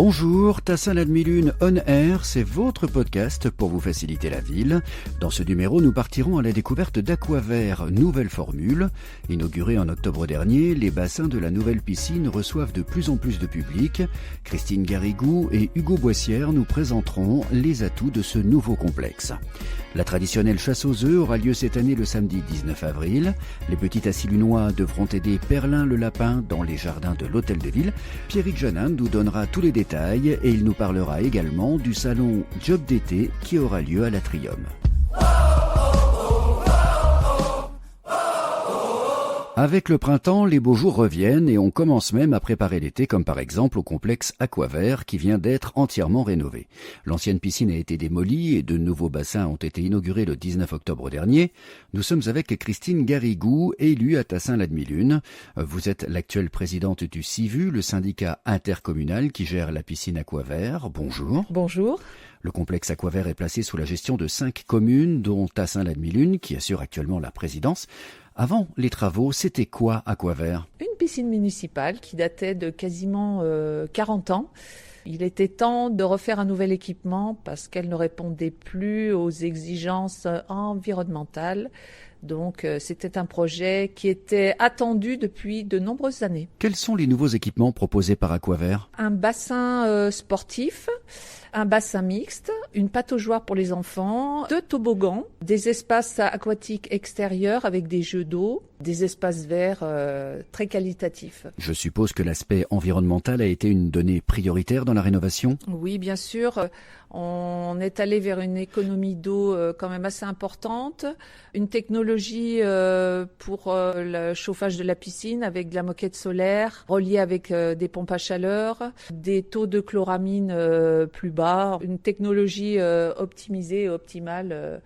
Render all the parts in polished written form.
Bonjour, Tassin la demi-lune On Air, c'est votre podcast pour vous faciliter la ville. Dans ce numéro, nous partirons à la découverte d'Aquavert, nouvelle formule. Inaugurée en octobre dernier, les bassins de la nouvelle piscine reçoivent de plus en plus de public. Christine Garrigou et Hugo Boissière nous présenteront les atouts de ce nouveau complexe. La traditionnelle chasse aux œufs aura lieu cette année le samedi 19 avril. Les petits Assilunois devront aider Perlin le lapin dans les jardins de l'Hôtel de Ville. Pierrick Janin nous donnera tous les détails et il nous parlera également du salon Job d'été qui aura lieu à l'Atrium. Avec le printemps, les beaux jours reviennent et on commence même à préparer l'été, comme par exemple au complexe Aquavert qui vient d'être entièrement rénové. L'ancienne piscine a été démolie et de nouveaux bassins ont été inaugurés le 19 octobre dernier. Nous sommes avec Christine Garrigou, élue à Tassin la demi-lune. Vous êtes l'actuelle présidente du CIVU, le syndicat intercommunal qui gère la piscine Aquavert. Bonjour. Bonjour. Le complexe Aquavert est placé sous la gestion de 5 communes, dont Tassin la demi-lune qui assure actuellement la présidence. Avant les travaux, c'était quoi Aquavert ? Une piscine municipale qui datait de quasiment 40 ans. Il était temps de refaire un nouvel équipement parce qu'elle ne répondait plus aux exigences environnementales. Donc c'était un projet qui était attendu depuis de nombreuses années. Quels sont les nouveaux équipements proposés par Aquavert ? Un bassin sportif, un bassin mixte, une pataugeoire pour les enfants, 2 toboggans, des espaces aquatiques extérieurs avec des jeux d'eau, des espaces verts très qualitatifs. Je suppose que l'aspect environnemental a été une donnée prioritaire dans la rénovation ? Oui, bien sûr. On est allé vers une économie d'eau quand même assez importante, une technologie pour le chauffage de la piscine avec de la moquette solaire, reliée avec des pompes à chaleur, des taux de chloramine plus bas, une technologie optimisée et optimale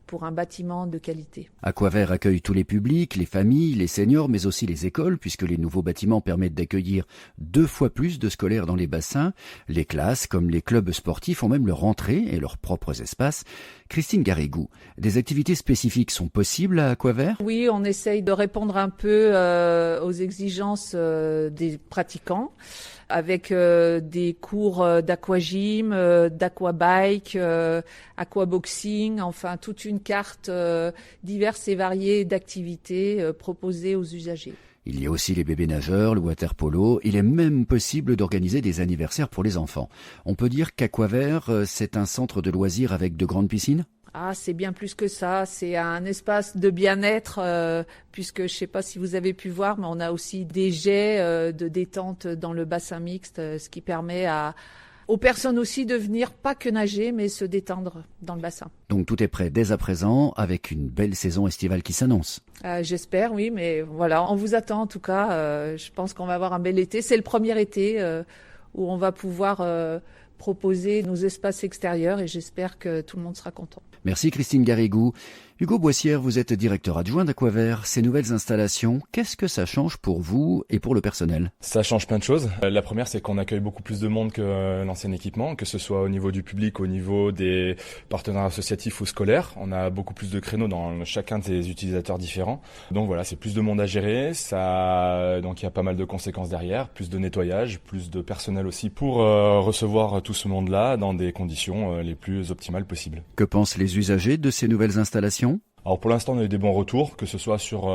pour un bâtiment de qualité. Aquavert accueille tous les publics, les familles, les seniors, mais aussi les écoles, puisque les nouveaux bâtiments permettent d'accueillir 2 fois plus de scolaires dans les bassins. Les classes, comme les clubs sportifs, ont même leur entrée et leurs propres espaces. Christine Garrigou, des activités spécifiques sont possibles à Aquavert ? Oui, on essaye de répondre un peu aux exigences des pratiquants, avec des cours d'aquagym, d'aquabike, aquaboxing, enfin toute une carte diverse et variée d'activités proposées aux usagers. Il y a aussi les bébés nageurs, le water-polo. Il est même possible d'organiser des anniversaires pour les enfants. On peut dire qu'Aquavert, c'est un centre de loisirs avec de grandes piscines ? Ah, c'est bien plus que ça. C'est un espace de bien-être, puisque je ne sais pas si vous avez pu voir, mais on a aussi des jets de détente dans le bassin mixte, ce qui permet aux personnes aussi de venir, pas que nager, mais se détendre dans le bassin. Donc tout est prêt dès à présent, avec une belle saison estivale qui s'annonce. J'espère, oui, mais voilà, on vous attend en tout cas. Je pense qu'on va avoir un bel été. C'est le premier été où on va pouvoir proposer nos espaces extérieurs et j'espère que tout le monde sera content. Merci Christine Garrigou. Hugo Boissière, vous êtes directeur adjoint d'Aquavert. Ces nouvelles installations, qu'est-ce que ça change pour vous et pour le personnel ? Ça change plein de choses. La première, c'est qu'on accueille beaucoup plus de monde que l'ancien équipement, que ce soit au niveau du public, au niveau des partenaires associatifs ou scolaires. On a beaucoup plus de créneaux dans chacun des utilisateurs différents. Donc voilà, c'est plus de monde à gérer. Donc il y a pas mal de conséquences derrière, plus de nettoyage, plus de personnel aussi pour recevoir tout ce monde-là dans des conditions les plus optimales possibles. Que pensent les usagers de ces nouvelles installations ? Alors pour l'instant, on a eu des bons retours, que ce soit sur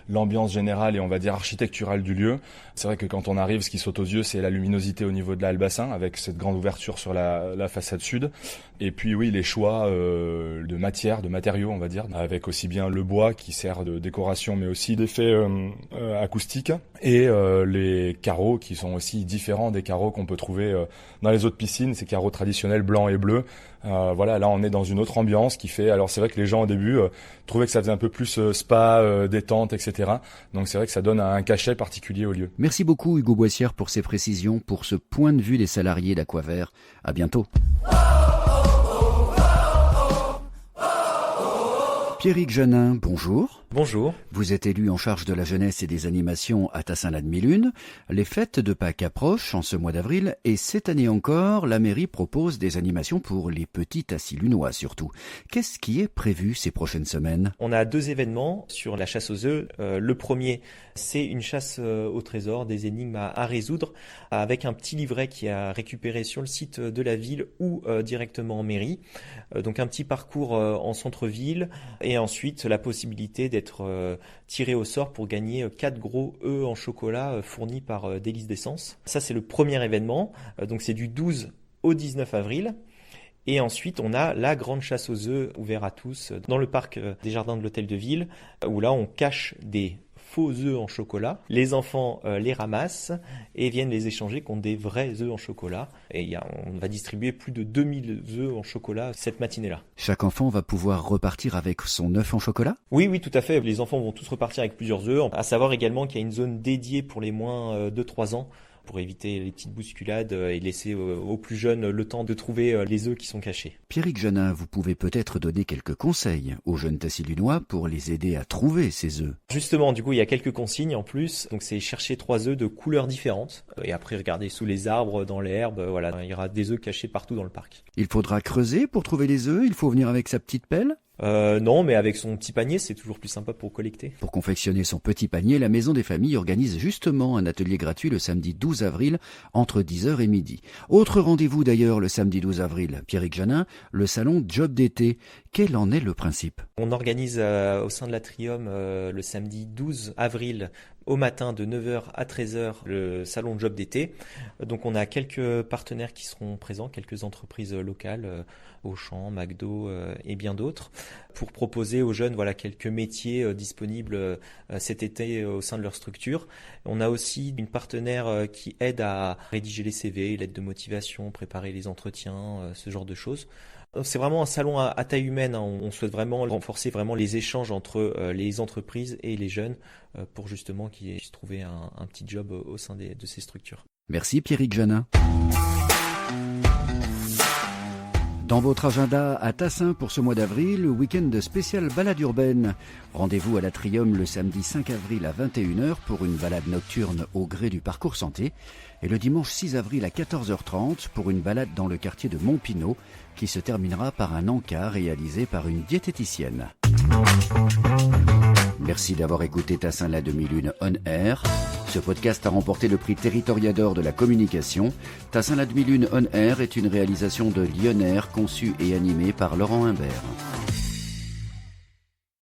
l'ambiance générale et on va dire architecturale du lieu. C'est vrai que quand on arrive, ce qui saute aux yeux, c'est la luminosité au niveau de la halle bassin, avec cette grande ouverture sur la façade sud. Et puis oui, les choix de matières, de matériaux, on va dire, avec aussi bien le bois qui sert de décoration, mais aussi d'effet acoustique, et les carreaux qui sont aussi différents des carreaux qu'on peut trouver dans les autres piscines, ces carreaux traditionnels blancs et bleus. Voilà, là on est dans une autre ambiance qui fait. Alors c'est vrai que les gens au début trouvaient que ça faisait un peu plus spa, détente, etc. Donc c'est vrai que ça donne un cachet particulier au lieu. Merci beaucoup Hugo Boissière pour ces précisions, pour ce point de vue des salariés d'Aquavert. À bientôt. Pierrick Janin, bonjour. Bonjour. Vous êtes élu en charge de la jeunesse et des animations à Tassin-la-Demi-Lune. Les fêtes de Pâques approchent en ce mois d'avril et cette année encore, la mairie propose des animations pour les petits Tassis-Lunois surtout. Qu'est-ce qui est prévu ces prochaines semaines? On a 2 événements sur la chasse aux œufs. Le premier, c'est une chasse au trésor, des énigmes à résoudre avec un petit livret qui est récupéré sur le site de la ville ou directement en mairie. Donc un petit parcours en centre-ville et ensuite la possibilité d'être tiré au sort pour gagner 4 gros œufs en chocolat fournis par Délices d'Essence. Ça, c'est le premier événement. Donc c'est du 12 au 19 avril. Et ensuite, on a la grande chasse aux œufs ouverte à tous dans le parc des jardins de l'hôtel de ville, où là, on cache des faux œufs en chocolat. Les enfants les ramassent et viennent les échanger contre des vrais œufs en chocolat. Et on va distribuer plus de 2000 œufs en chocolat cette matinée-là. Chaque enfant va pouvoir repartir avec son œuf en chocolat? Oui, tout à fait. Les enfants vont tous repartir avec plusieurs œufs. À savoir également qu'il y a une zone dédiée pour les moins de 3 ans, pour éviter les petites bousculades et laisser aux plus jeunes le temps de trouver les œufs qui sont cachés. Pierrick Janin, vous pouvez peut-être donner quelques conseils aux jeunes Tassis-Lunois pour les aider à trouver ces œufs. Justement, du coup, il y a quelques consignes en plus. Donc, c'est chercher 3 œufs de couleurs différentes. Et après, regarder sous les arbres, dans l'herbe. Voilà, il y aura des œufs cachés partout dans le parc. Il faudra creuser pour trouver les œufs? Il faut venir avec sa petite pelle? Non, mais avec son petit panier, c'est toujours plus sympa pour collecter. Pour confectionner son petit panier, la Maison des Familles organise justement un atelier gratuit le samedi 12 avril entre 10h et midi. Autre rendez-vous d'ailleurs le samedi 12 avril, Pierrick Janin, le salon Job d'été. Quel en est le principe? On organise au sein de l'Atrium le samedi 12 avril au matin de 9h à 13h le salon Job d'été. Donc on a quelques partenaires qui seront présents, quelques entreprises locales, Auchan, McDo et bien d'autres, pour proposer aux jeunes quelques métiers disponibles cet été au sein de leur structure. On a aussi une partenaire qui aide à rédiger les CV, l'aide de motivation, préparer les entretiens, ce genre de choses. C'est vraiment un salon à taille humaine. On souhaite vraiment renforcer les échanges entre les entreprises et les jeunes pour justement qu'ils puissent trouver un petit job au sein de ces structures. Merci Pierrick Janin. Dans votre agenda à Tassin pour ce mois d'avril, week-end spécial balade urbaine. Rendez-vous à l'Atrium le samedi 5 avril à 21h pour une balade nocturne au gré du parcours santé et le dimanche 6 avril à 14h30 pour une balade dans le quartier de Montpinot qui se terminera par un encart réalisé par une diététicienne. Merci d'avoir écouté Tassin-la-Demi-Lune On Air. Ce podcast a remporté le prix Territoriador de la communication. Tassin-la-Demi-Lune On Air est une réalisation de Lyon Air conçue et animée par Laurent Imbert.